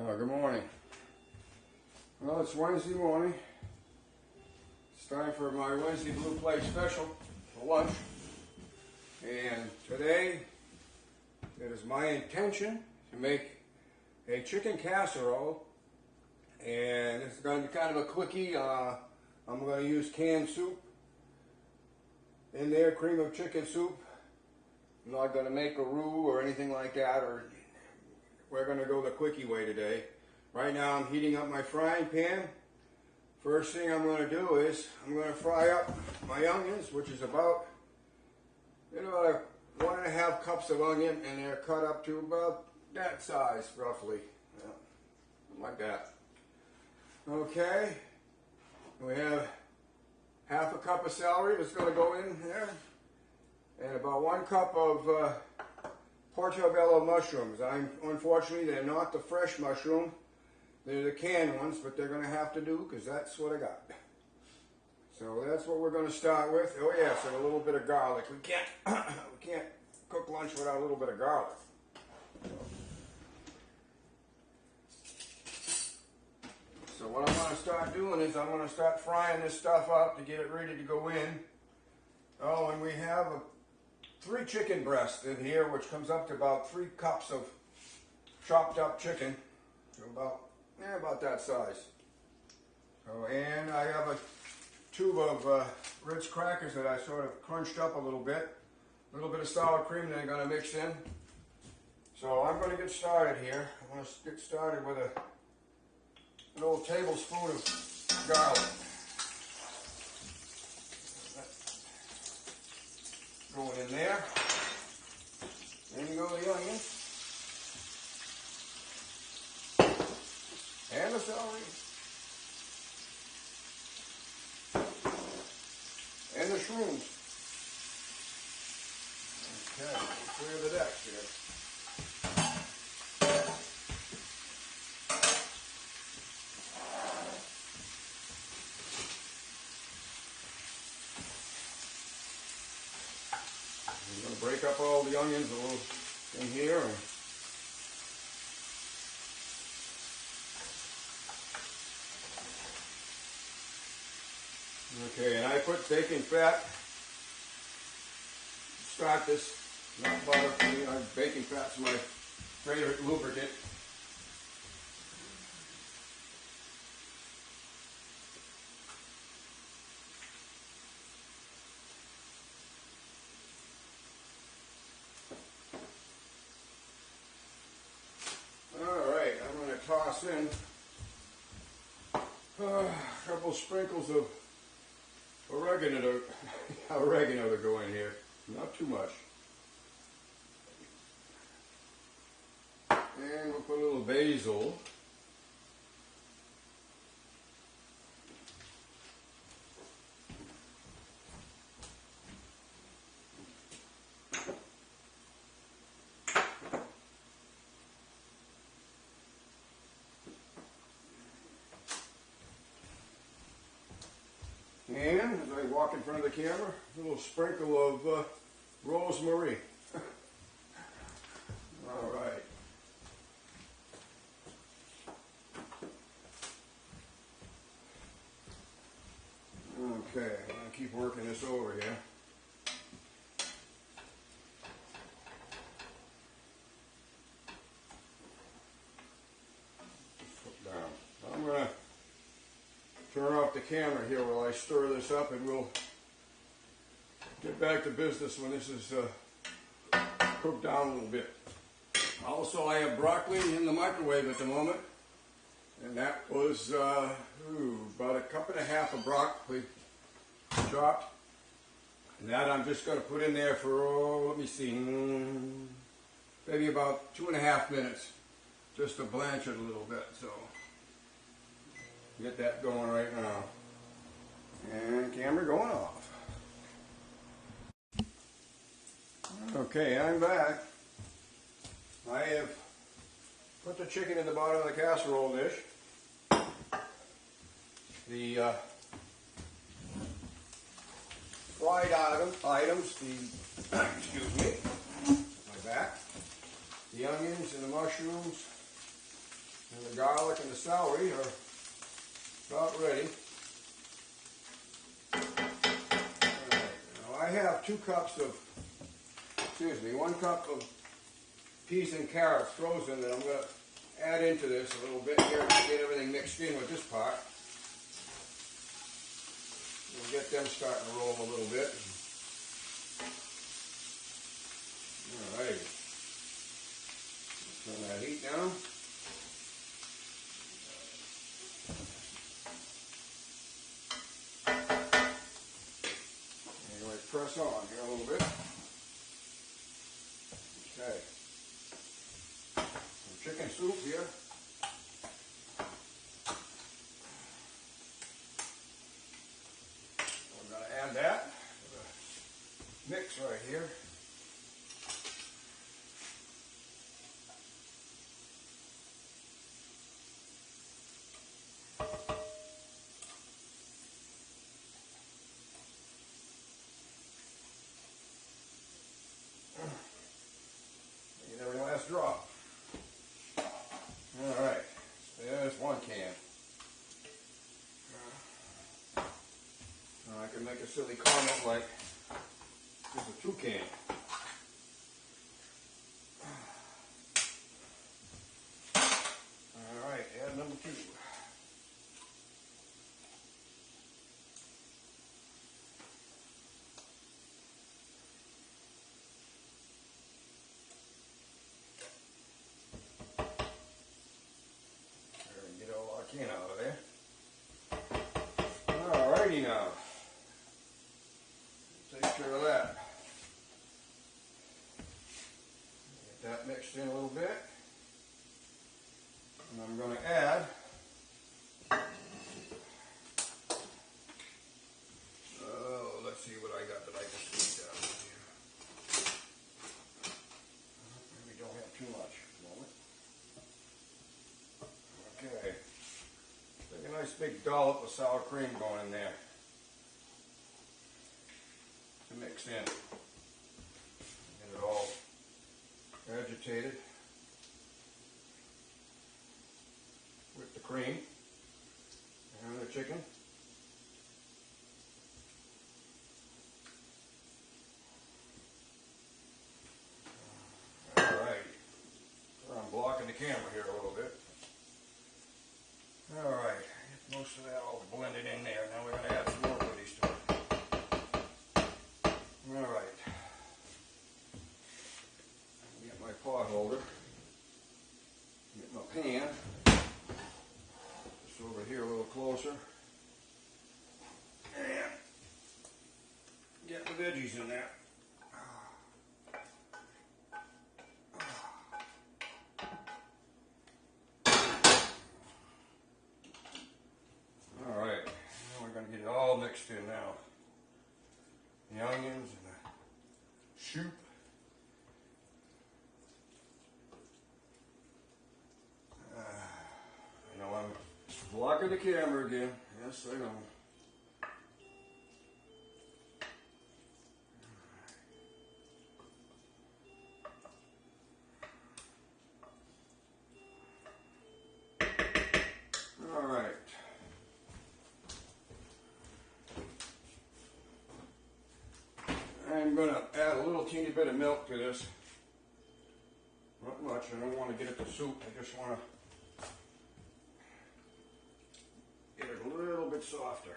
Good morning. Well, it's Wednesday morning. It's time for my Wednesday Blue Plate special for lunch. And today, it is my intention to make a chicken casserole. And it's going to be kind of a quickie. I'm going to use canned soup in there, cream of chicken soup. I'm not going to make a roux or anything like that, or we're going to go the quickie way today. Right now I'm heating up my frying pan. First thing I'm going to do is I'm going to fry up my onions, which is about 1.5 cups of onion, and they're cut up to about that size roughly, like that. Okay, we have 1/2 cup of celery that's going to go in there, and about 1 cup of portobello mushrooms. Unfortunately, they're not the fresh mushroom. They're the canned ones, but they're going to have to do because that's what I got. So that's what we're going to start with. Oh yes, and a little bit of garlic. We can't cook lunch without a little bit of garlic. So what I'm going to start doing is I'm going to start frying this stuff up to get it ready to go in. Oh, and we have 3 chicken breasts in here, which comes up to about 3 cups of chopped up chicken, so about that size. So, and I have a tube of Ritz crackers that I sort of crunched up a little bit of sour cream that I'm going to mix in. So I'm going to get started here. I'm going to get started with an old tablespoon of garlic. Going in there. Then you go the onions. And the celery. And the shrooms. Okay, we'll clear the decks here. I'm going to break up all the onions a little in here. Okay, and I put bacon fat. Start this, not butter for me. Bacon fat's my favorite lubricant. Alright, I'm going to toss in a couple sprinkles of oregano to go in here. Not too much. And we'll put a little basil. And as I walk in front of the camera, a little sprinkle of rosemary. All right. Okay, I'm going to keep working this over here. Put down. I'm going to turn off the camera here while I stir this up, and we'll get back to business when this is cooked down a little bit. Also, I have broccoli in the microwave at the moment, and that was about 1.5 cups of broccoli chopped. And that I'm just going to put in there for, let me see, maybe about 2.5 minutes, just to blanch it a little bit. So get that going right now. And camera going off. Okay, I'm back. I have put the chicken in the bottom of the casserole dish. The fried items, excuse me, my back, the onions and the mushrooms, And the garlic and the celery are about ready. Alright, now I have 1 cup of peas and carrots frozen that I'm going to add into this a little bit here to get everything mixed in with this part. We'll get them starting to roll a little bit. Alright. Turn that heat down. Anyway, press on here a little bit. Okay. Some chicken soup here. We're going to add that to the mix right here. Get every last drop. All right, so there's 1 can. Now I can make a silly comment like this is a 2 can. All right, add number 2. Get all our can out of there. Alrighty now. Take care of that. Get that mixed in a little bit. And I'm going to add let's see what I got that I can squeeze out of here. Maybe don't have too much at the moment. Okay. Take a nice big dollop of sour cream going in there to mix in. Get it all agitated with the cream and the chicken. Alright. I'm blocking the camera here a little bit. Alright, get most of that all blended in there. Now we're going to add some more goodies to it. Alright. Get my pot holder. Get my pan. Just over here a little closer. And get the veggies in there. Alright, now we're going to get it all mixed in now. The onions and the shoot. I know I'm blocking the camera again. Yes, I know. Alright. I'm going to add a little teeny bit of milk to this. Not much. I don't want to get it to soup. I just want to get it a little bit softer.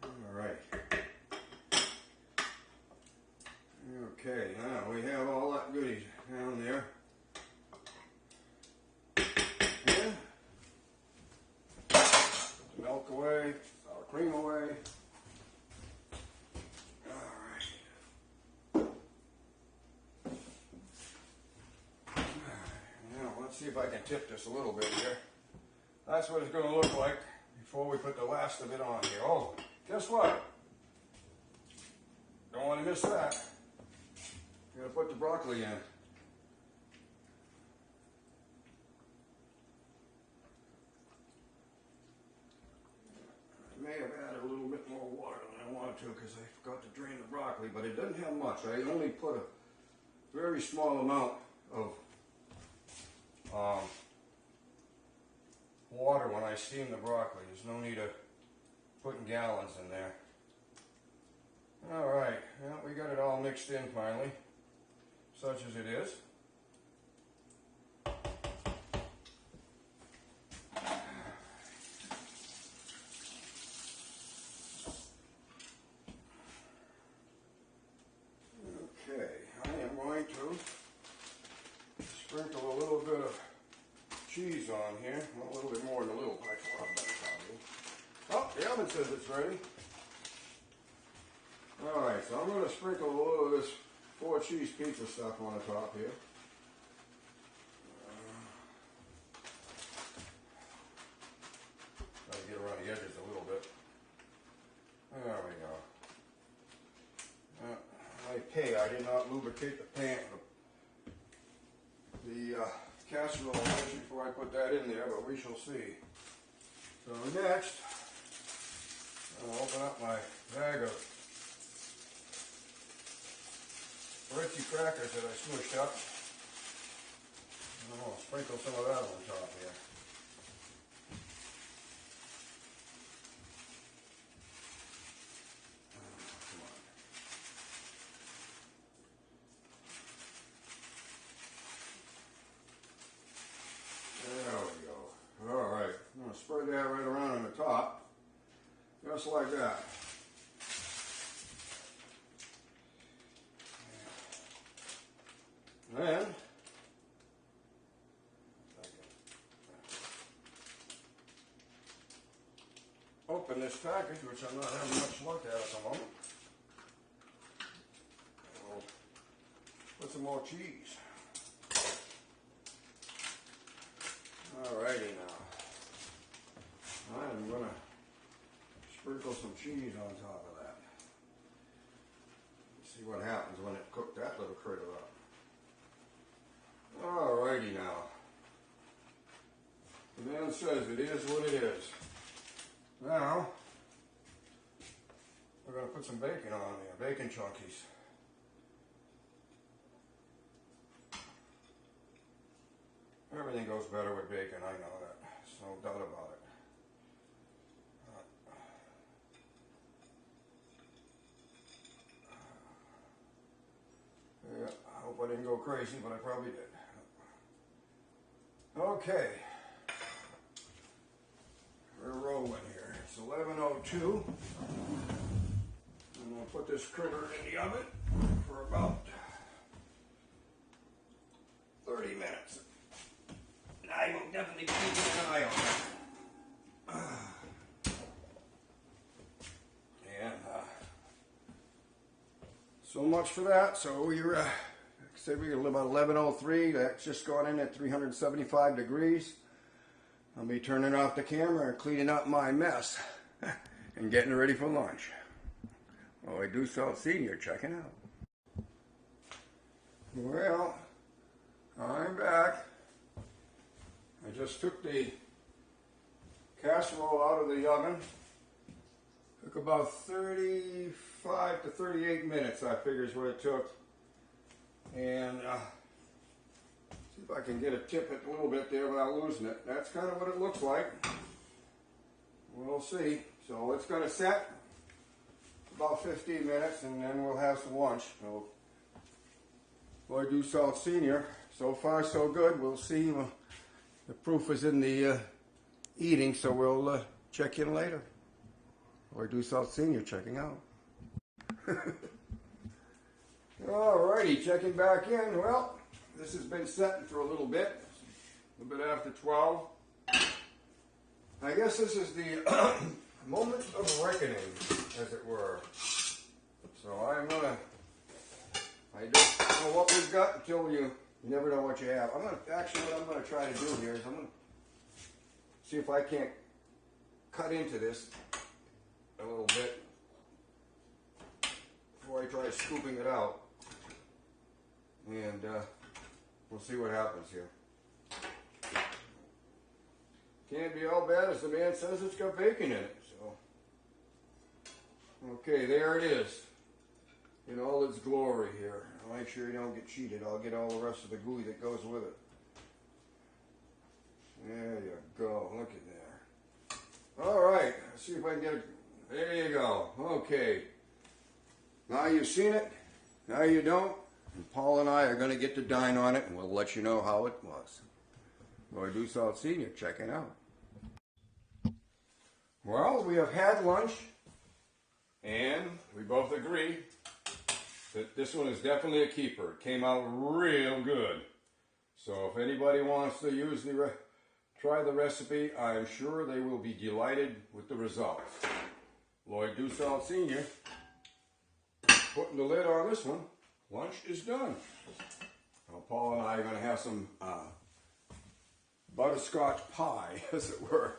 Alright. Okay, now we have all that goodies down there. And put the milk away, sour cream away. Alright. Now let's see if I can tip this a little bit here. That's what it's going to look like before we put the last of it on here. Oh, guess what? Don't want to miss that. Gotta put the broccoli in. I may have added a little bit more water than I wanted to because I forgot to drain the broccoli, but it doesn't have much. I only put very small amount of water when I steam the broccoli. There's no need of putting gallons in there. Alright, well, we got it all mixed in finally, such as it is. Okay, I am going to sprinkle a little bit of cheese on here, a little bit more than a little bit. Oh, the oven says it's ready. Alright, so I'm going to sprinkle a little of this 4 cheese pizza stuff on the top here. Try to get around the edges a little bit. There we go. I did not lubricate the pan, the casserole before I put that in there, but we shall see. So next, I'll open up my bag of Ritz crackers that I smushed up. And I'll sprinkle some of that on top here. There we go. Alright, I'm going to spread that right around on the top. Just like that. Then, open this package, which I'm not having much luck at the moment. We'll put some more cheese. Alrighty now. I'm going to sprinkle some cheese on top of that. See what happens when it cooked that little critter up. Alrighty now. The man says it is what it is. Now, we're going to put some bacon on there, bacon chunkies. Everything goes better with bacon, I know that. There's no doubt about it. Yeah, I hope I didn't go crazy, but I probably did. Okay. We're rolling here. It's 11:02. I'm going to put this critter in the oven for about 30 minutes. And I will definitely be keeping an eye on that. And so much for that. So we're said we got about 11:03. That's just gone in at 375 degrees. I'll be turning off the camera and cleaning up my mess and getting ready for lunch. Loyd do Salt Senior checking out. Well, I'm back. I just took the casserole out of the oven. Took about 35 to 38 minutes, I figure is what it took. And see if I can get a tip it a little bit there without losing it. That's kind of what it looks like. We'll see. So it's going to set about 15 minutes and then we'll have some lunch. So, Loyd do Salt Senior. So far so good. We'll see. The proof is in the eating, so we'll check in later. Loyd do Salt Senior checking out. Alrighty, checking back in. Well, this has been setting for a little bit after 12. I guess this is the moment of reckoning, as it were. So I don't know what we've got until you never know what you have. Actually what I'm going to try to do here is I'm going to see if I can't cut into this a little bit before I try scooping it out. And we'll see what happens here. Can't be all bad as the man says it's got bacon in it. So, okay, there it is. in all its glory here. I'll make sure you don't get cheated. I'll get all the rest of the gooey that goes with it. There you go. Look at there. All right. Let's see if I can get it. There you go. Okay. Now you've seen it. Now you don't. And Paul and I are going to get to dine on it, and we'll let you know how it was. Loyd Dussault Sr. checking out. Well, we have had lunch, and we both agree that this one is definitely a keeper. It came out real good. So if anybody wants to use try the recipe, I'm sure they will be delighted with the results. Loyd Dussault Sr. putting the lid on this one. Lunch is done. Now, Paul and I are going to have some butterscotch pie, as it were.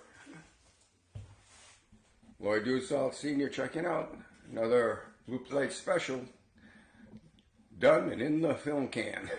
Loyd Dussault Sr. checking out. Another Blue Plate special. Done and in the film can.